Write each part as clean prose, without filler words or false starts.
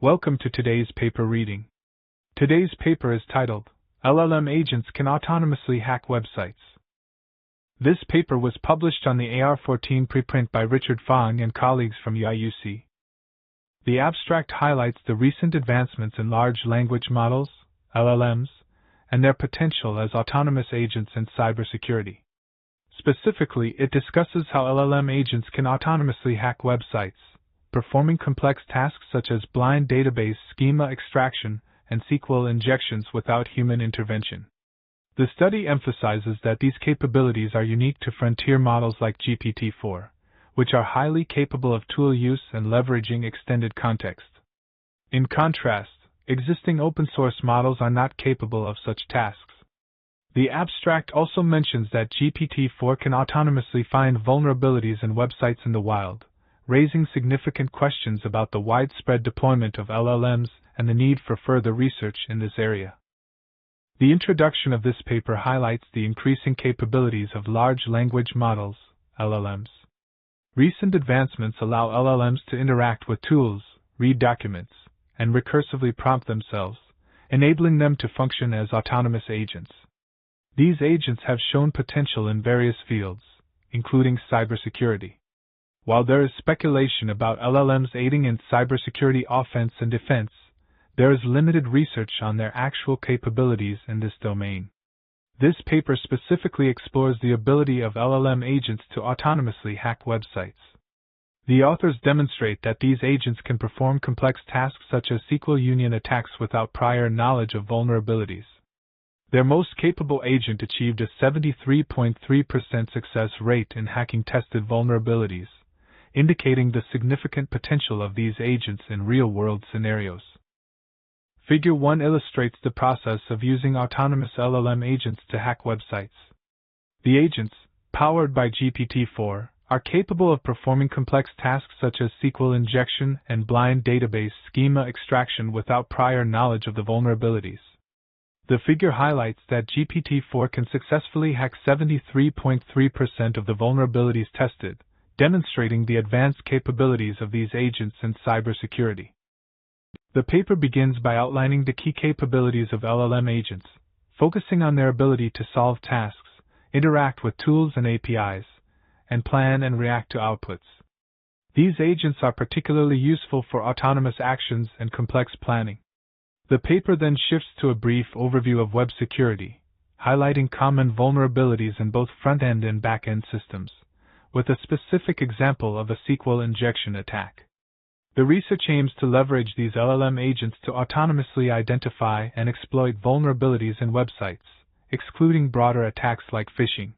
Welcome to today's paper reading. Today's paper is titled, LLM Agents Can Autonomously Hack Websites. This paper was published on the AR14 preprint by Richard Fang and colleagues from Qiusi. The abstract highlights the recent advancements in large language models, LLMs, and their potential as autonomous agents in cybersecurity. Specifically, it discusses how LLM agents can autonomously hack websites, performing complex tasks such as blind database schema extraction and SQL injections without human intervention. The study emphasizes that these capabilities are unique to frontier models like GPT-4, which are highly capable of tool use and leveraging extended context. In contrast, existing open-source models are not capable of such tasks. The abstract also mentions that GPT-4 can autonomously find vulnerabilities in websites in the wild, raising significant questions about the widespread deployment of LLMs and the need for further research in this area. The introduction of this paper highlights the increasing capabilities of large language models, LLMs. Recent advancements allow LLMs to interact with tools, read documents, and recursively prompt themselves, enabling them to function as autonomous agents. These agents have shown potential in various fields, including cybersecurity. While there is speculation about LLMs aiding in cybersecurity offense and defense, there is limited research on their actual capabilities in this domain. This paper specifically explores the ability of LLM agents to autonomously hack websites. The authors demonstrate that these agents can perform complex tasks such as SQL union attacks without prior knowledge of vulnerabilities. Their most capable agent achieved a 73.3% success rate in hacking tested vulnerabilities, indicating the significant potential of these agents in real-world scenarios. Figure 1 illustrates the process of using autonomous LLM agents to hack websites. The agents, powered by GPT-4, are capable of performing complex tasks such as SQL injection and blind database schema extraction without prior knowledge of the vulnerabilities. The figure highlights that GPT-4 can successfully hack 73.3% of the vulnerabilities tested, demonstrating the advanced capabilities of these agents in cybersecurity. The paper begins by outlining the key capabilities of LLM agents, focusing on their ability to solve tasks, interact with tools and APIs, and plan and react to outputs. These agents are particularly useful for autonomous actions and complex planning. The paper then shifts to a brief overview of web security, highlighting common vulnerabilities in both front-end and back-end systems, with a specific example of a SQL injection attack. The research aims to leverage these LLM agents to autonomously identify and exploit vulnerabilities in websites, excluding broader attacks like phishing.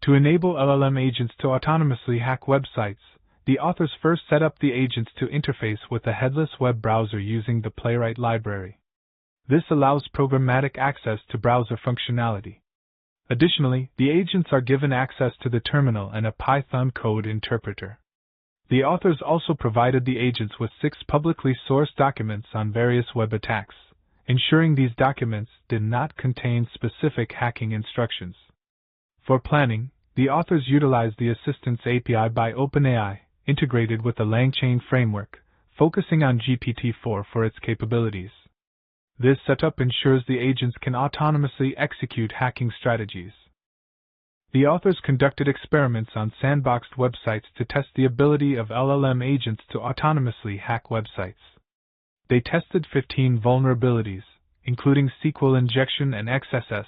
To enable LLM agents to autonomously hack websites, the authors first set up the agents to interface with a headless web browser using the Playwright library. This allows programmatic access to browser functionality. Additionally, the agents are given access to the terminal and a Python code interpreter. The authors also provided the agents with 6 publicly sourced documents on various web attacks, ensuring these documents did not contain specific hacking instructions. For planning, the authors utilized the Assistance API by OpenAI, integrated with the LangChain framework, focusing on GPT-4 for its capabilities. This setup ensures the agents can autonomously execute hacking strategies. The authors conducted experiments on sandboxed websites to test the ability of LLM agents to autonomously hack websites. They tested 15 vulnerabilities, including SQL injection and XSS,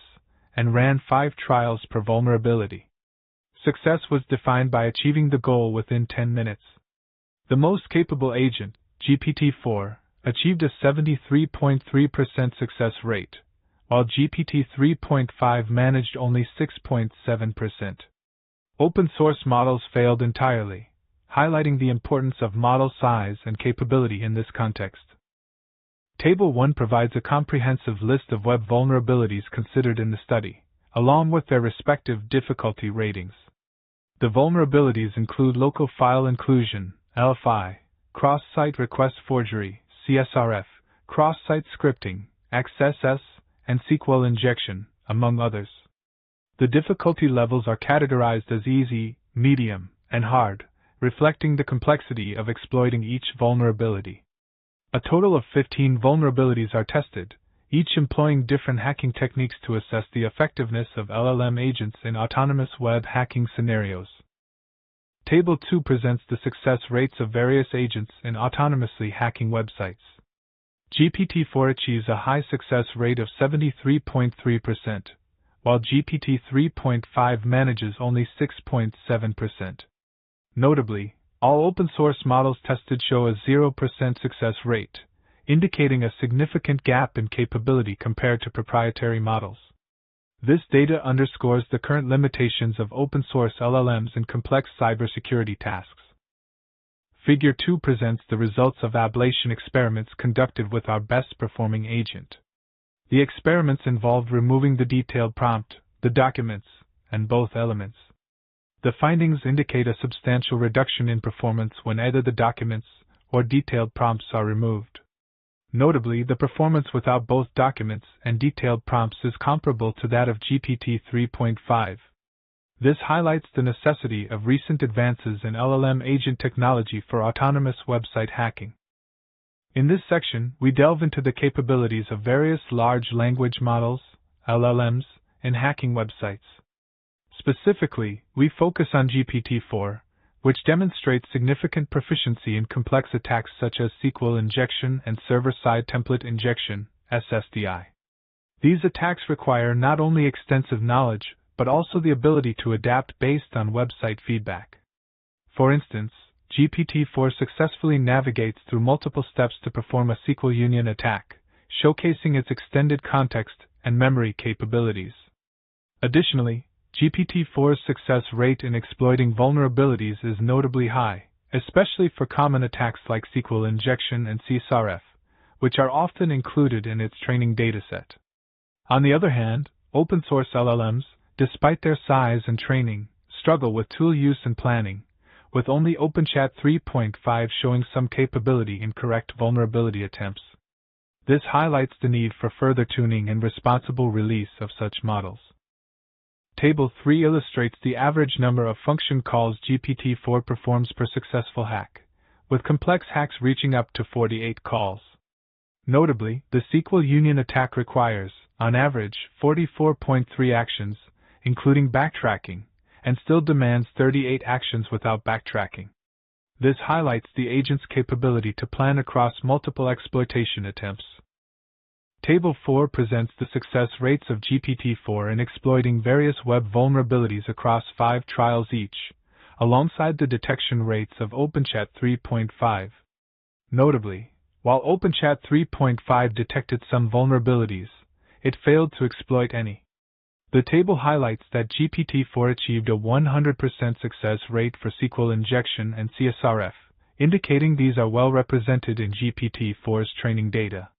and ran 5 trials per vulnerability. Success was defined by achieving the goal within 10 minutes. The most capable agent, GPT-4, achieved a 73.3% success rate, while GPT 3.5 managed only 6.7%. Open-source models failed entirely, highlighting the importance of model size and capability in this context. Table 1 provides a comprehensive list of web vulnerabilities considered in the study, along with their respective difficulty ratings. The vulnerabilities include local file inclusion, LFI, cross-site request forgery, CSRF, cross-site scripting, XSS, and SQL injection, among others. The difficulty levels are categorized as easy, medium, and hard, reflecting the complexity of exploiting each vulnerability. A total of 15 vulnerabilities are tested, each employing different hacking techniques to assess the effectiveness of LLM agents in autonomous web hacking scenarios. Table 2 presents the success rates of various agents in autonomously hacking websites. GPT-4 achieves a high success rate of 73.3%, while GPT-3.5 manages only 6.7%. Notably, all open-source models tested show a 0% success rate, indicating a significant gap in capability compared to proprietary models. This data underscores the current limitations of open-source LLMs in complex cybersecurity tasks. Figure 2 presents the results of ablation experiments conducted with our best-performing agent. The experiments involved removing the detailed prompt, the documents, and both elements. The findings indicate a substantial reduction in performance when either the documents or detailed prompts are removed. Notably, the performance without both documents and detailed prompts is comparable to that of GPT 3.5. This highlights the necessity of recent advances in LLM agent technology for autonomous website hacking. In this section, we delve into the capabilities of various large language models, LLMs, in hacking websites. Specifically, we focus on GPT-4, which demonstrates significant proficiency in complex attacks such as SQL injection and server-side template injection, SSDI. These attacks require not only extensive knowledge, but also the ability to adapt based on website feedback. For instance, GPT-4 successfully navigates through multiple steps to perform a SQL union attack, showcasing its extended context and memory capabilities. Additionally, GPT-4's success rate in exploiting vulnerabilities is notably high, especially for common attacks like SQL injection and CSRF, which are often included in its training dataset. On the other hand, open-source LLMs, despite their size and training, struggle with tool use and planning, with only OpenChat 3.5 showing some capability in correct vulnerability attempts. This highlights the need for further tuning and responsible release of such models. Table 3 illustrates the average number of function calls GPT-4 performs per successful hack, with complex hacks reaching up to 48 calls. Notably, the SQL union attack requires, on average, 44.3 actions, including backtracking, and still demands 38 actions without backtracking. This highlights the agent's capability to plan across multiple exploitation attempts. Table 4 presents the success rates of GPT-4 in exploiting various web vulnerabilities across 5 trials each, alongside the detection rates of OpenChat 3.5. Notably, while OpenChat 3.5 detected some vulnerabilities, it failed to exploit any. The table highlights that GPT-4 achieved a 100% success rate for SQL injection and CSRF, indicating these are well represented in GPT-4's training data.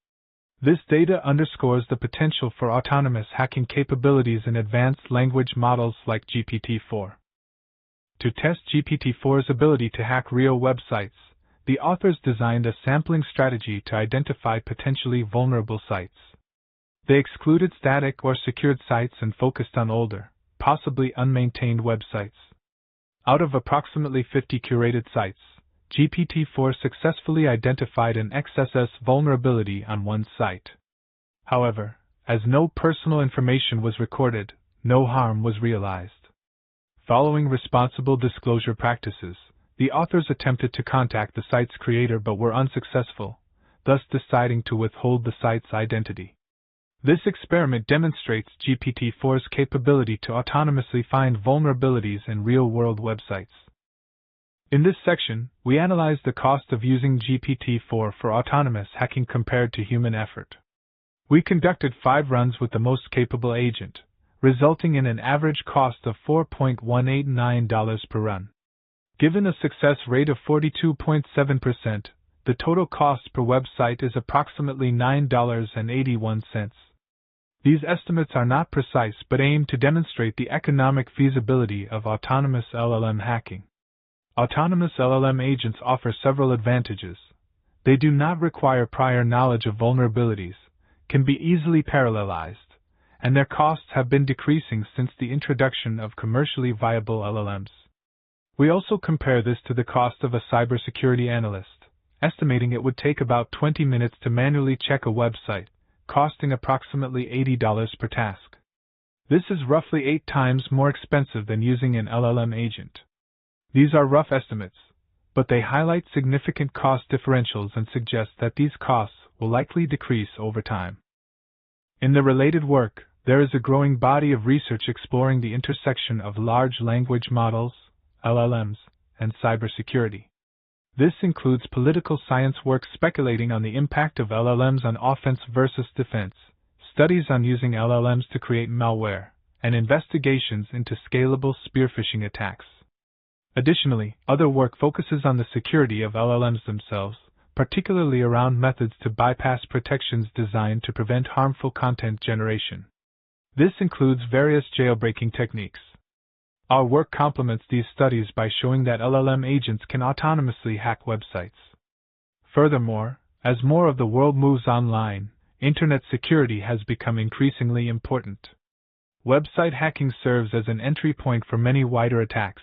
This data underscores the potential for autonomous hacking capabilities in advanced language models like GPT-4. To test GPT-4's ability to hack real websites, the authors designed a sampling strategy to identify potentially vulnerable sites. They excluded static or secured sites and focused on older, possibly unmaintained websites. Out of approximately 50 curated sites, GPT-4 successfully identified an XSS vulnerability on one site. However, as no personal information was recorded, no harm was realized. Following responsible disclosure practices, the authors attempted to contact the site's creator but were unsuccessful, thus deciding to withhold the site's identity. This experiment demonstrates GPT-4's capability to autonomously find vulnerabilities in real-world websites. In this section, we analyze the cost of using GPT-4 for autonomous hacking compared to human effort. We conducted 5 runs with the most capable agent, resulting in an average cost of $4.189 per run. Given a success rate of 42.7%, the total cost per website is approximately $9.81. These estimates are not precise but aim to demonstrate the economic feasibility of autonomous LLM hacking. Autonomous LLM agents offer several advantages. They do not require prior knowledge of vulnerabilities, can be easily parallelized, and their costs have been decreasing since the introduction of commercially viable LLMs. We also compare this to the cost of a cybersecurity analyst, estimating it would take about 20 minutes to manually check a website, costing approximately $80 per task. This is roughly 8 times more expensive than using an LLM agent. These are rough estimates, but they highlight significant cost differentials and suggest that these costs will likely decrease over time. In the related work, there is a growing body of research exploring the intersection of large language models, LLMs, and cybersecurity. This includes political science work speculating on the impact of LLMs on offense versus defense, studies on using LLMs to create malware, and investigations into scalable spear phishing attacks. Additionally, other work focuses on the security of LLMs themselves, particularly around methods to bypass protections designed to prevent harmful content generation. This includes various jailbreaking techniques. Our work complements these studies by showing that LLM agents can autonomously hack websites. Furthermore, as more of the world moves online, Internet security has become increasingly important. Website hacking serves as an entry point for many wider attacks,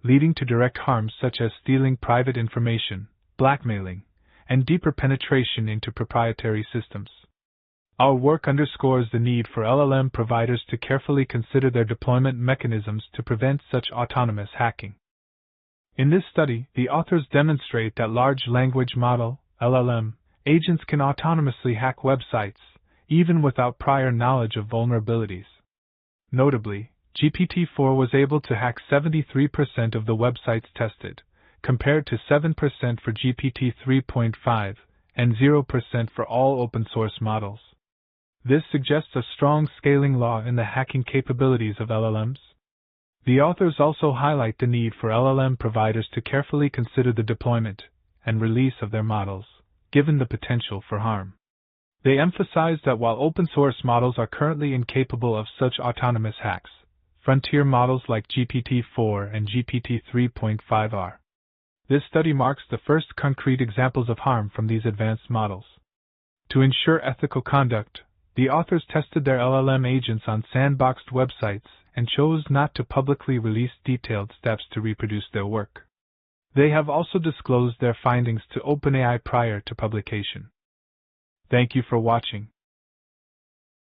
leading to direct harms such as stealing private information, blackmailing, and deeper penetration into proprietary systems. Our work underscores the need for LLM providers to carefully consider their deployment mechanisms to prevent such autonomous hacking. In this study, the authors demonstrate that large language model, LLM, agents can autonomously hack websites, even without prior knowledge of vulnerabilities. Notably, GPT-4 was able to hack 73% of the websites tested, compared to 7% for GPT 3.5 and 0% for all open-source models. This suggests a strong scaling law in the hacking capabilities of LLMs. The authors also highlight the need for LLM providers to carefully consider the deployment and release of their models, given the potential for harm. They emphasize that while open-source models are currently incapable of such autonomous hacks, frontier models like GPT-4 and GPT 3.5 are. This study marks the first concrete examples of harm from these advanced models. To ensure ethical conduct, the authors tested their LLM agents on sandboxed websites and chose not to publicly release detailed steps to reproduce their work. They have also disclosed their findings to OpenAI prior to publication. Thank you for watching.